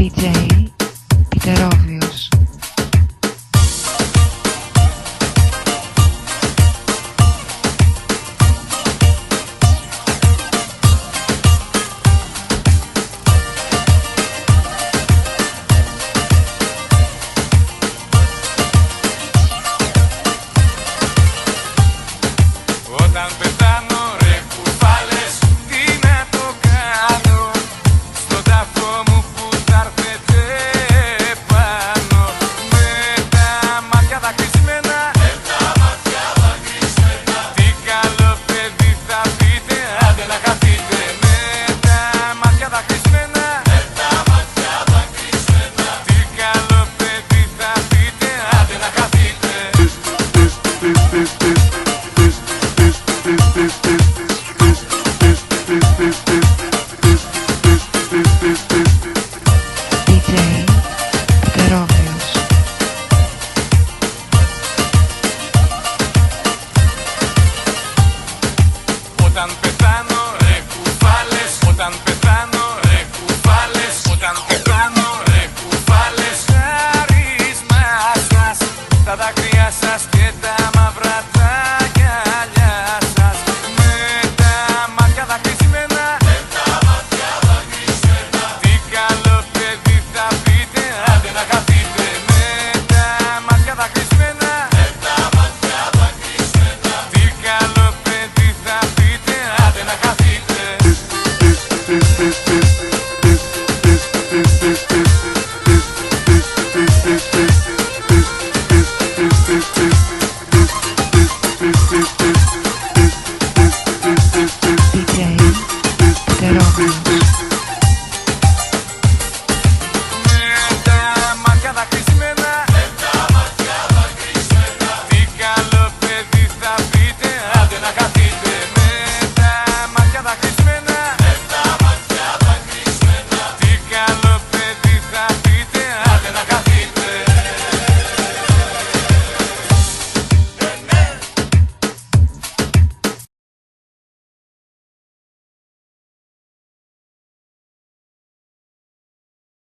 DJ Πιτερόβιος. Όταν πεθάνω ρε κουφάλες, τι να το κάνω, στον τάφο μου που θα έρθετε πάνω, με τα μάτια δακρυσμένα, τι καλό παιδί θα πείτε, άντε να χαθείτε. Με τα μάτια δακρυσμένα, τι καλό παιδί θα πείτε, άντε να χαθείτε. DJ Πιτερόβιος. Όταν πεθάνω ρε κουφάλες, όταν πεθάνω